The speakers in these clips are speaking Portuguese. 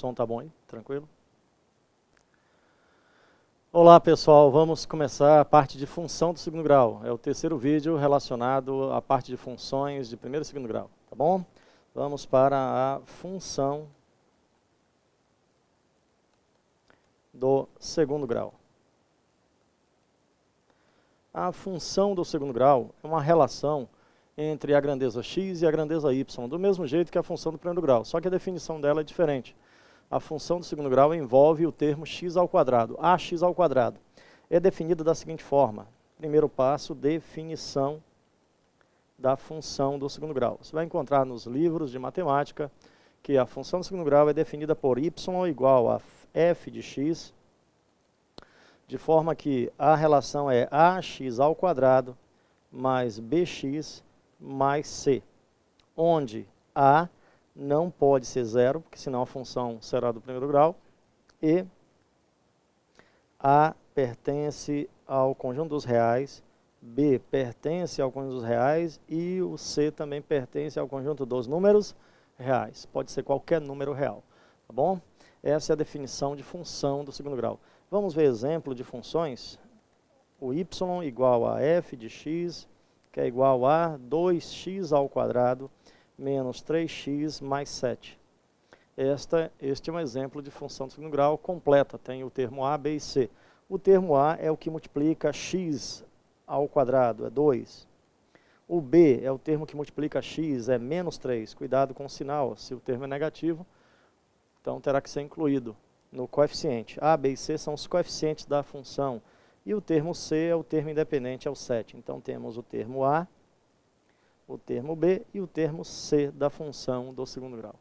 som tá bom aí? Tranquilo? Olá pessoal, vamos começar a parte de função do segundo grau. É o terceiro vídeo relacionado à parte de funções de primeiro e segundo grau, tá bom? Vamos para a função do segundo grau. A função do segundo grau é uma relação entre a grandeza x e a grandeza y, do mesmo jeito que a função do primeiro grau, só que a definição dela é diferente. A função do segundo grau envolve o termo x ao quadrado, ax ao quadrado. É definida da seguinte forma: primeiro passo, definição da função do segundo grau. Você vai encontrar nos livros de matemática que a função do segundo grau é definida por y igual a f de x, de forma que a relação é ax ao quadrado mais bx mais c, onde a não pode ser zero, porque senão a função será do primeiro grau, e a pertence ao conjunto dos reais, b pertence ao conjunto dos reais e o c também pertence ao conjunto dos números reais. Pode ser qualquer número real, tá bom? Essa é a definição de função do segundo grau. Vamos ver exemplo de funções. O y igual a f de x, que é igual a 2x ao quadrado menos 3x mais 7. Este é um exemplo de função do segundo grau completa, tem o termo a, b e c. O termo a é o que multiplica x ao quadrado, é 2. O b é o termo que multiplica x, é menos 3. Cuidado com o sinal, se o termo é negativo, então terá que ser incluído no coeficiente. A, b e c são os coeficientes da função. E o termo c é o termo independente, é o 7. Então temos o termo a, o termo b e o termo c da função do segundo grau.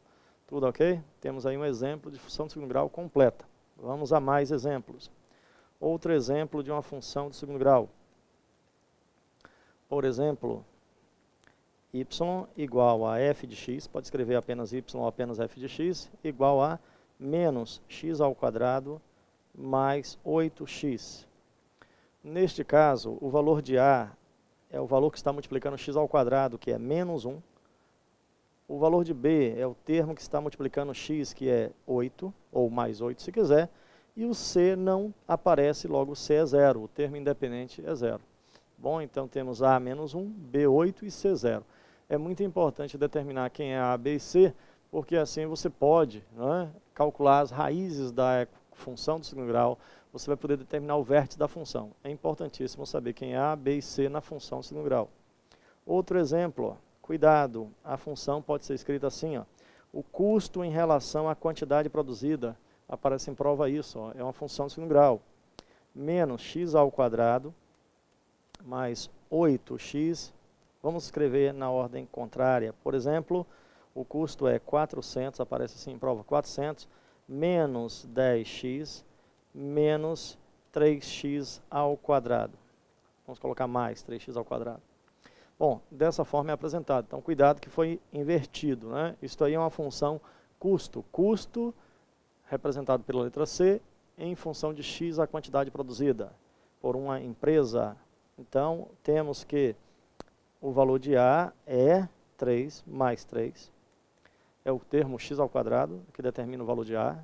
Tudo ok? Temos aí um exemplo de função do segundo grau completa. Vamos a mais exemplos. Outro exemplo de uma função do segundo grau. Por exemplo, y igual a f de x, pode escrever apenas y ou apenas f de x, igual a menos x ao quadrado mais 8x. Neste caso, o valor de a é o valor que está multiplicando x ao quadrado, que é menos 1. O valor de b é o termo que está multiplicando x, que é 8, ou mais 8 se quiser. E o c não aparece, logo c é 0, o termo independente é 0. Bom, então temos a menos 1, b 8 e c 0. É muito importante determinar quem é a, b e c, porque assim você pode, né, calcular as raízes da função do segundo grau, você vai poder determinar o vértice da função. É importantíssimo saber quem é a, b e c na função do segundo grau. Outro exemplo, ó, cuidado, a função pode ser escrita assim, ó, o custo em relação à quantidade produzida, aparece em prova isso, ó, é uma função do segundo grau, menos x ao quadrado mais 8x, vamos escrever na ordem contrária. Por exemplo, o custo é 400, aparece assim em prova, 400, menos 10x, menos 3x ao quadrado. Vamos colocar mais 3x ao quadrado. Bom, dessa forma é apresentado. Então, cuidado que foi invertido, né? Isto aí é uma função custo. Custo representado pela letra C em função de x, a quantidade produzida por uma empresa. Então, temos que o valor de A é 3 mais 3. É o termo x ao quadrado que determina o valor de A.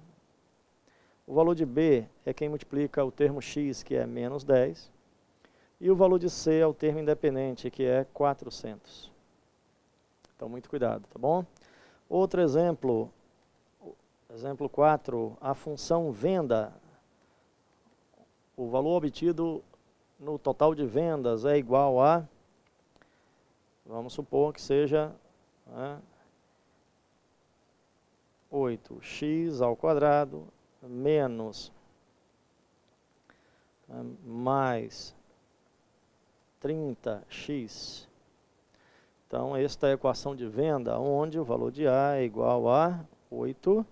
O valor de B é quem multiplica o termo x, que é menos 10. E o valor de C é o termo independente, que é 400. Então, muito cuidado, tá bom? Outro exemplo, exemplo 4, a função venda. O valor obtido no total de vendas é igual a, vamos supor que seja, né, 8x ao quadrado menos mais 30x. Então, esta é a equação de venda, onde o valor de A é igual a 8,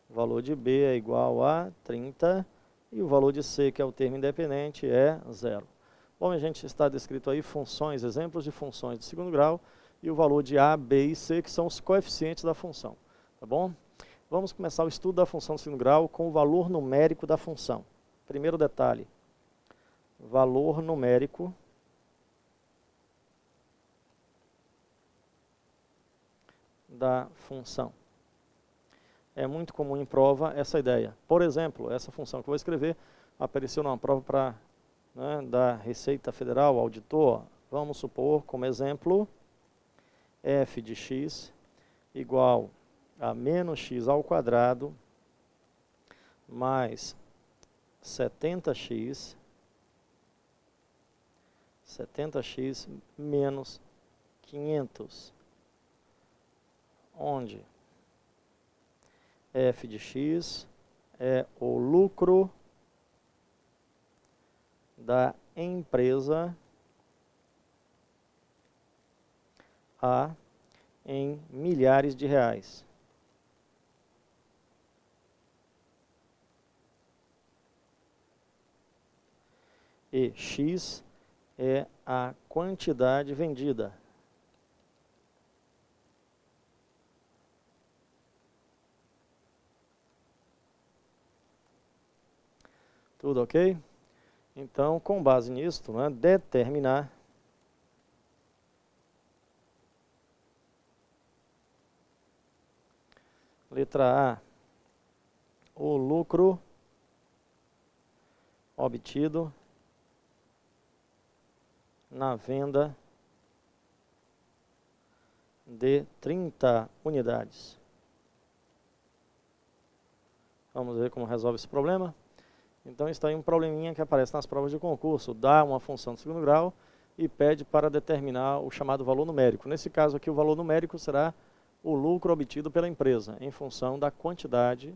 o valor de B é igual a 30 e o valor de C, que é o termo independente, é 0. Bom, a gente está descrito aí funções, exemplos de funções de segundo grau e o valor de A, B e C, que são os coeficientes da função, tá bom? Vamos começar o estudo da função de segundo grau com o valor numérico da função. Primeiro detalhe, valor numérico da função. É muito comum em prova essa ideia. Por exemplo, essa função que eu vou escrever apareceu numa prova da Receita Federal, auditor. Vamos supor, como exemplo, f de x igual a menos x ao quadrado mais 70x menos 500, onde f de x é o lucro da empresa A em milhares de reais. E x é a quantidade vendida. Tudo ok? Então, com base nisso, determinar letra A, o lucro obtido na venda de 30 unidades. Vamos ver como resolve esse problema. Então, está aí um probleminha que aparece nas provas de concurso. Dá uma função de segundo grau e pede para determinar o chamado valor numérico. Nesse caso aqui, o valor numérico será o lucro obtido pela empresa, em função da quantidade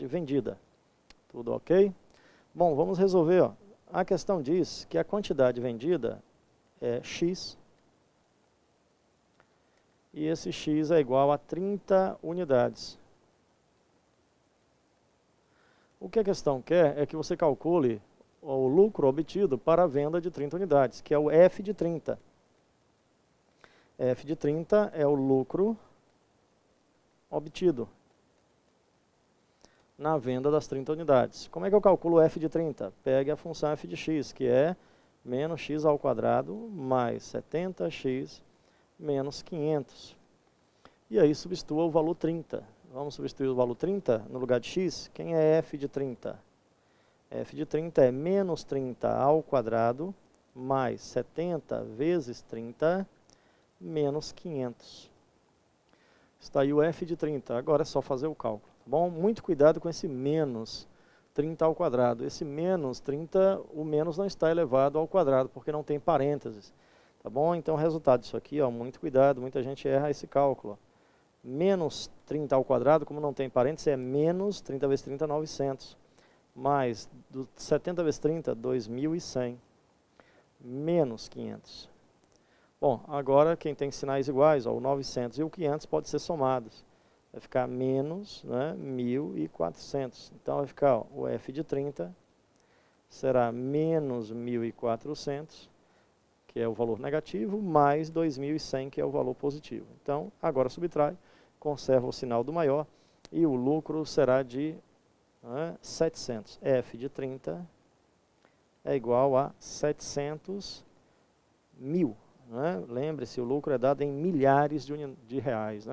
vendida. Tudo ok? Bom, vamos resolver. Ó. A questão diz que a quantidade vendida é x, e esse x é igual a 30 unidades. O que a questão quer é que você calcule o lucro obtido para a venda de 30 unidades, que é o F de 30. F de 30 é o lucro obtido na venda das 30 unidades. Como é que eu calculo F de 30? Pegue a função f de x, que é menos x ao quadrado mais 70x menos 500. E aí substitua o valor 30. Vamos substituir o valor 30 no lugar de x. Quem é f de 30? F de 30 é menos 30 ao quadrado mais 70 vezes 30 menos 500. Está aí o f de 30. Agora é só fazer o cálculo. Tá bom? Muito cuidado com esse menos 30 ao quadrado. Esse menos 30, o menos não está elevado ao quadrado, porque não tem parênteses. Tá bom? Então o resultado disso aqui, ó, muito cuidado, muita gente erra esse cálculo. Menos 30 ao quadrado, como não tem parênteses, é menos 30 vezes 30, 900. Mais 70 vezes 30, 2.100. Menos 500. Bom, agora quem tem sinais iguais, ó, o 900 e o 500 pode ser somados. Vai ficar menos 1.400. Então vai ficar, ó, o f de 30 será menos 1.400, que é o valor negativo, mais 2.100, que é o valor positivo. Então, agora subtrai, conserva o sinal do maior, e o lucro será de 700. F de 30 é igual a 700 mil. Lembre-se, o lucro é dado em milhares de reais.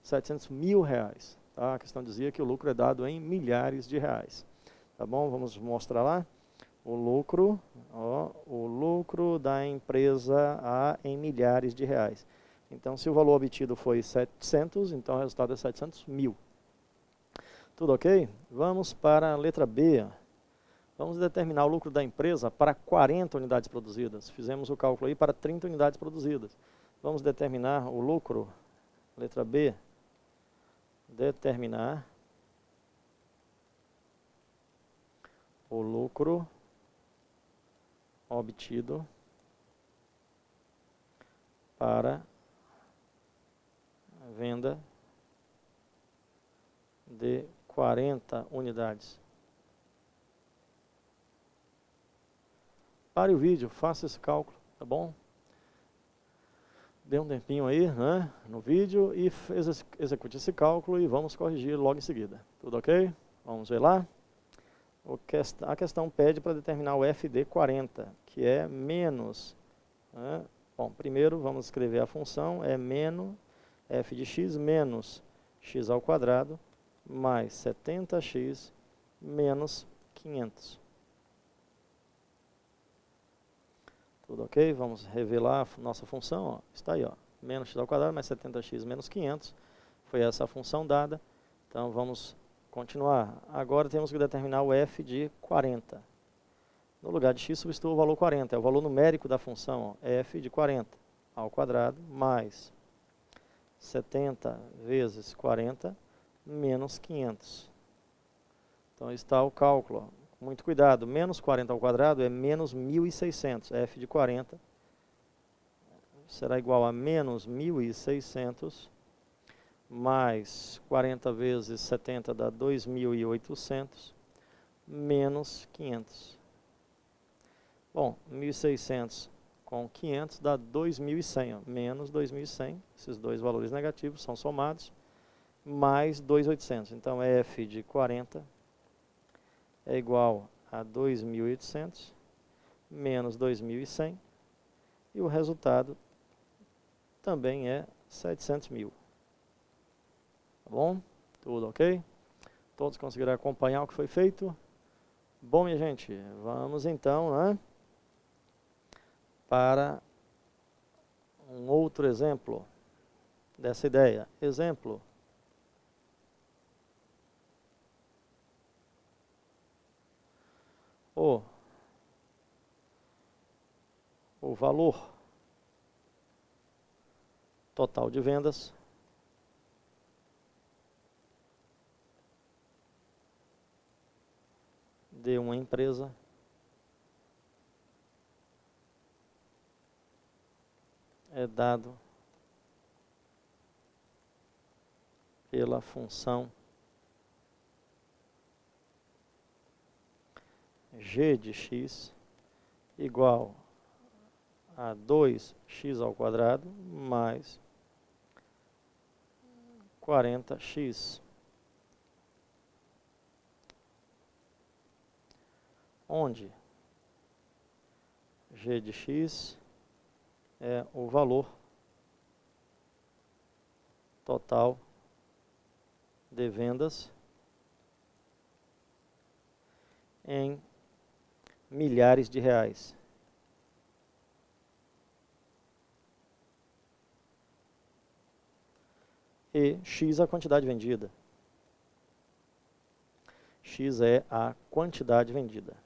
700 mil reais. Tá? A questão dizia que o lucro é dado em milhares de reais. Tá bom? Vamos mostrar lá. O lucro da empresa A em milhares de reais. Então, se o valor obtido foi 700, então o resultado é 700 mil. Tudo ok? Vamos para a letra B. Vamos determinar o lucro da empresa para 40 unidades produzidas. Fizemos o cálculo aí para 30 unidades produzidas. Vamos determinar o lucro, letra B. Determinar o lucro obtido para a venda de 40 unidades. Pare o vídeo, faça esse cálculo, tá bom? Dê um tempinho aí no vídeo e execute esse cálculo e vamos corrigir logo em seguida. Tudo ok? Vamos ver lá? A questão pede para determinar o f de 40, que é menos. Bom, primeiro vamos escrever a função, é menos f de x menos x ao quadrado mais 70x menos 500. Tudo ok? Vamos revelar a nossa função. Ó. Está aí, ó, menos x ao quadrado mais 70x menos 500. Foi essa a função dada. Então vamos continuar. Agora temos que determinar o f de 40. No lugar de x, substitua o valor 40. É o valor numérico da função, ó, f de 40 ao quadrado mais 70 vezes 40 menos 500. Então está o cálculo. Ó. Muito cuidado, menos 40 ao quadrado é menos 1.600. f de 40 será igual a menos 1.600 mais 40 vezes 70 dá 2.800 menos 500. Bom, 1.600 com 500 dá 2.100, menos 2.100. Esses dois valores negativos são somados, mais 2.800. Então, f de 40 é igual a 2.800 menos 2.100. E o resultado também é 700 mil. Tá bom? Tudo ok? Todos conseguiram acompanhar o que foi feito? Bom, minha gente, vamos então, né, para um outro exemplo dessa ideia. Exemplo. O valor total de vendas de uma empresa é dado pela função g de x igual a 2x ao quadrado mais 40x, onde g de x é o valor total de vendas em milhares de reais. E x a quantidade vendida. X é a quantidade vendida.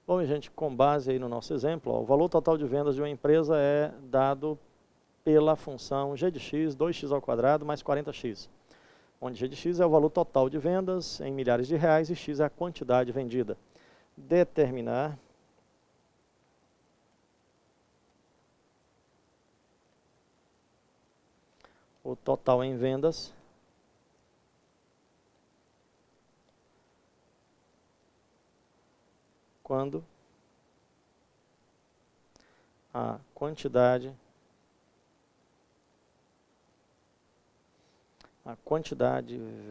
Bom, gente, com base aí no nosso exemplo, ó, o valor total de vendas de uma empresa é dado pela função g de x, 2x ao quadrado mais 40x. Onde g de x é o valor total de vendas em milhares de reais e x é a quantidade vendida. Determinar o total em vendas quando a quantidade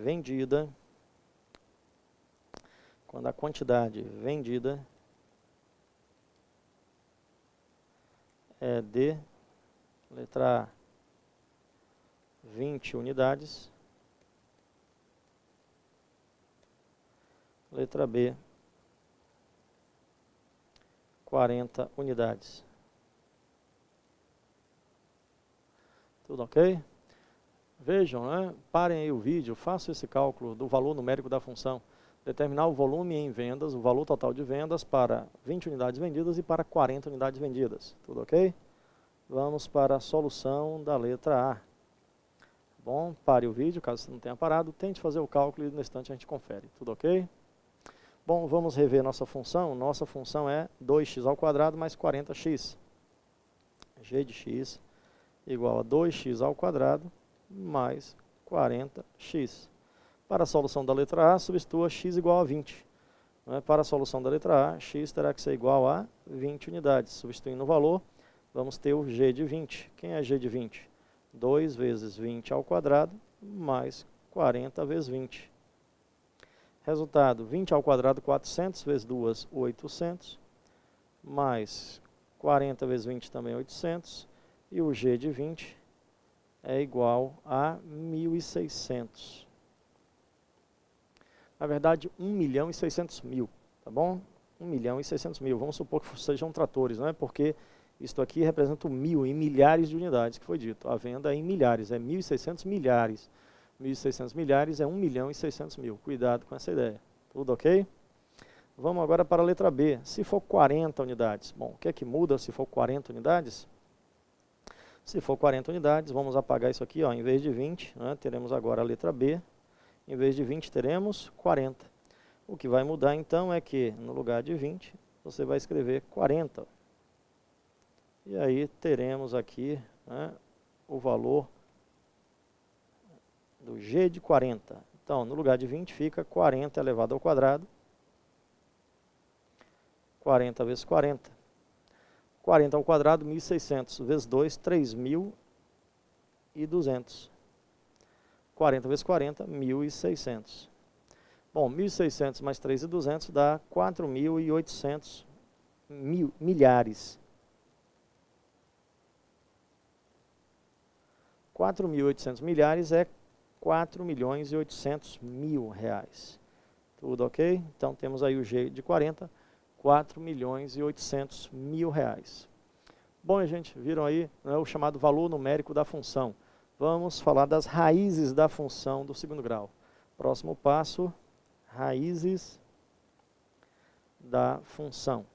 vendida, quando a quantidade vendida é de, letra A, 20 unidades, letra B, 40 unidades. Tudo ok? Vejam, né? Parem aí o vídeo, façam esse cálculo do valor numérico da função. Determinar o volume em vendas, o valor total de vendas para 20 unidades vendidas e para 40 unidades vendidas. Tudo ok? Vamos para a solução da letra A. Bom, pare o vídeo, caso você não tenha parado, tente fazer o cálculo e no instante a gente confere. Tudo ok? Bom, vamos rever nossa função. Nossa função é 2x ao quadrado mais 40x. G de x igual a 2x ao quadrado mais 40x. Para a solução da letra A, substitua x igual a 20. Para a solução da letra A, x terá que ser igual a 20 unidades. Substituindo o valor, vamos ter o g de 20. Quem é g de 20? 2 vezes 20 ao quadrado mais 40 vezes 20. Resultado, 20 ao quadrado, 400 vezes 2, 800, mais 40 vezes 20 também 800, e o g de 20 é igual a 1.600. Na verdade, 1.600.000, tá bom? 1.600.000. Vamos supor que sejam tratores, não é? Porque isto aqui representa o 1.000 em milhares de unidades, que foi dito. A venda é em milhares, é 1.600 milhares. 1.600 milhares é 1.600.000. Cuidado com essa ideia. Tudo ok? Vamos agora para a letra B. Se for 40 unidades. Bom, o que é que muda se for 40 unidades? Se for 40 unidades, vamos apagar isso aqui, ó, em vez de 20, né, teremos agora a letra B. Em vez de 20, teremos 40. O que vai mudar, então, é que, no lugar de 20, você vai escrever 40. E aí, teremos aqui, né, o valor do g de 40. Então, no lugar de 20, fica 40 elevado ao quadrado. 40 vezes 40. 40 ao quadrado, 1.600. Vezes 2, 3.200. 40 vezes 40, 1.600. Bom, 1.600 mais 3.200 dá 4.800 milhares. 4.800 milhares é 4.800.000 reais. Tudo ok? Então temos aí o G de 40, 4.800.000 reais. Bom, gente, viram aí, né, o chamado valor numérico da função. Vamos falar das raízes da função do segundo grau. Próximo passo, raízes da função.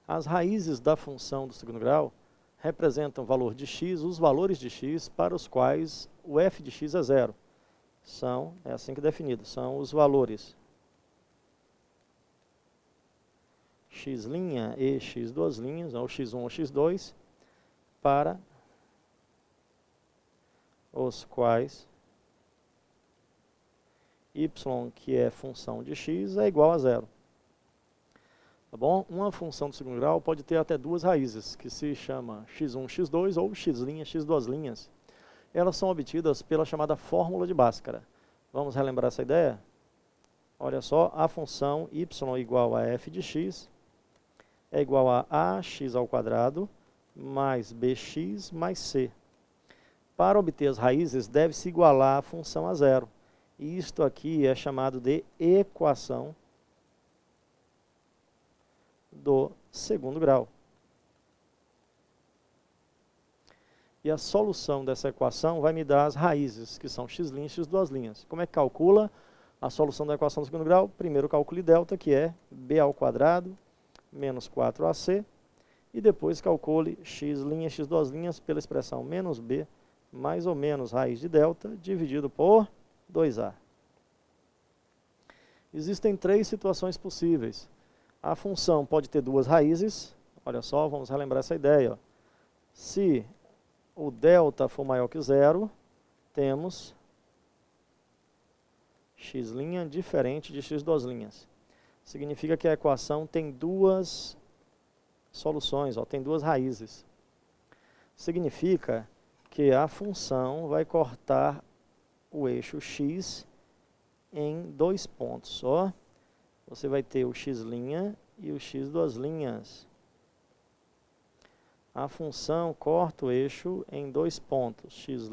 As raízes da função do segundo grau representam o valor de x, os valores de x para os quais o f de x é zero. É assim que é definido, são os valores x' e x duas linhas, ou x1 ou x2, para os quais y, que é função de x, é igual a zero. Tá bom? Uma função do segundo grau pode ter até duas raízes, que se chama x1, x2 ou x', x'. Elas são obtidas pela chamada fórmula de Bhaskara. Vamos relembrar essa ideia? Olha só, a função y igual a f de x é igual a ax ao quadrado mais bx mais c. Para obter as raízes, deve-se igualar a função a zero. E isto aqui é chamado de equação do segundo grau. E a solução dessa equação vai me dar as raízes, que são x', x'. Como é que calcula a solução da equação do segundo grau? Primeiro calcule delta, que é b ao quadrado menos 4ac, e depois calcule x', x', pela expressão menos b, mais ou menos raiz de delta, dividido por 2a. Existem três situações possíveis. A função pode ter duas raízes. Olha só, vamos relembrar essa ideia. Ó. Se o delta for maior que zero, temos x' diferente de x'. Significa que a equação tem duas soluções, ó, tem duas raízes. Significa que a função vai cortar o eixo x em dois pontos. Ó. Você vai ter o x' e o x'. A função corta o eixo em dois pontos, x',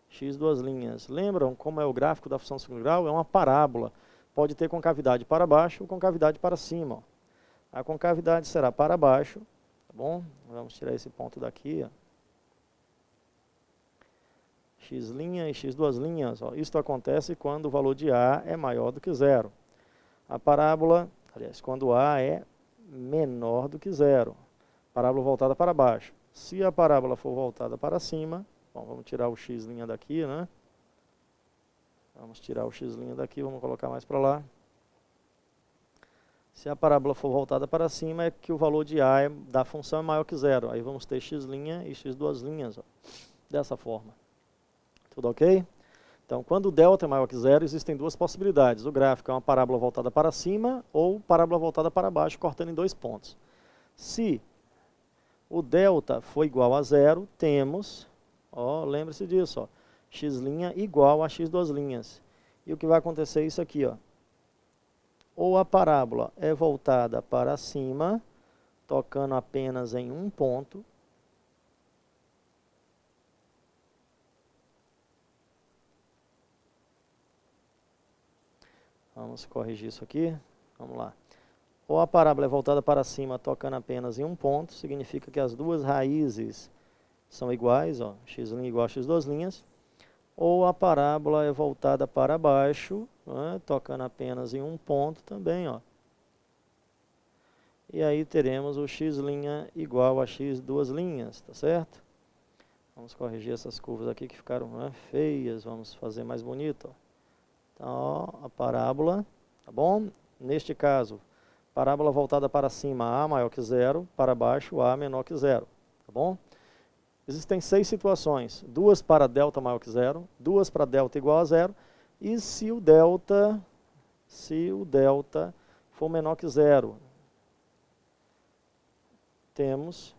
x'. Lembram como é o gráfico da função do segundo grau? É uma parábola. Pode ter concavidade para baixo ou concavidade para cima. Ó. A concavidade será para baixo, tá bom? Vamos tirar esse ponto daqui. Ó. X' e x'. Ó. Isto acontece quando o valor de A é maior do que zero. A parábola, aliás, quando A é menor do que zero. Parábola voltada para baixo. Se a parábola for voltada para cima, bom, vamos tirar o x' daqui, né? Vamos tirar o x' daqui, vamos colocar mais para lá. Se a parábola for voltada para cima, é que o valor de A da função é maior que zero. Aí vamos ter x' e x', ó, dessa forma. Tudo ok? Então, quando o delta é maior que zero, existem duas possibilidades. O gráfico é uma parábola voltada para cima ou parábola voltada para baixo, cortando em dois pontos. Se o delta for igual a zero, temos, ó, lembre-se disso, ó, x' igual a x'. E o que vai acontecer é isso aqui, ó. Ou a parábola é voltada para cima, tocando apenas em um ponto, vamos corrigir isso aqui, vamos lá. Ou a parábola é voltada para cima, tocando apenas em um ponto, significa que as duas raízes são iguais, ó, x' igual a x2'. Ou a parábola é voltada para baixo, né, tocando apenas em um ponto também, ó. E aí teremos o x' igual a x2', tá certo? Vamos corrigir essas curvas aqui que ficaram, né, feias, vamos fazer mais bonito, ó. Então, ó, a parábola, tá bom? Neste caso, parábola voltada para cima, a maior que zero, para baixo, a menor que zero, tá bom? Existem 6 situações, 2 para delta maior que zero, 2 para delta igual a zero, e se o delta for menor que zero, temos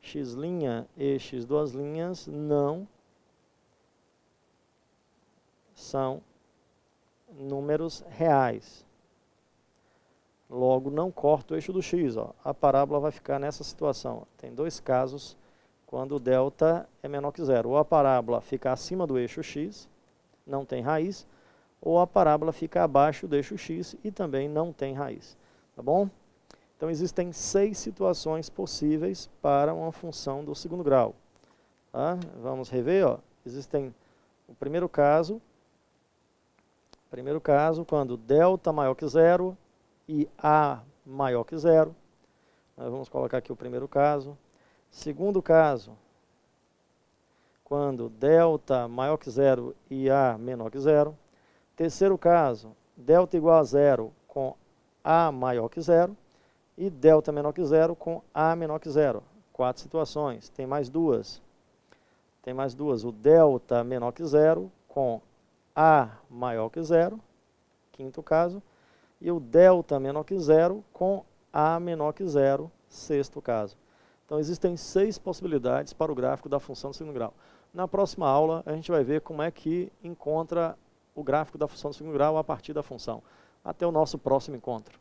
x' e x2' não são números reais. Logo, não corta o eixo do x, ó. A parábola vai ficar nessa situação. Tem 2 casos quando o delta é menor que zero. Ou a parábola fica acima do eixo x, não tem raiz, ou a parábola fica abaixo do eixo x e também não tem raiz. Tá bom? Então, existem 6 situações possíveis para uma função do segundo grau. Tá? Vamos rever, ó. Existem o primeiro caso, quando delta maior que zero e a maior que zero. Nós vamos colocar aqui o primeiro caso. Segundo caso, quando delta maior que zero e a menor que zero. Terceiro caso, delta igual a zero com a maior que zero. E delta menor que zero com a menor que zero. 4 situações. Tem mais duas. O delta menor que zero com a maior que zero. Quinto caso. E o delta menor que zero com a menor que zero. Sexto caso. Então, existem 6 possibilidades para o gráfico da função do segundo grau. Na próxima aula, a gente vai ver como é que encontra o gráfico da função do segundo grau a partir da função. Até o nosso próximo encontro.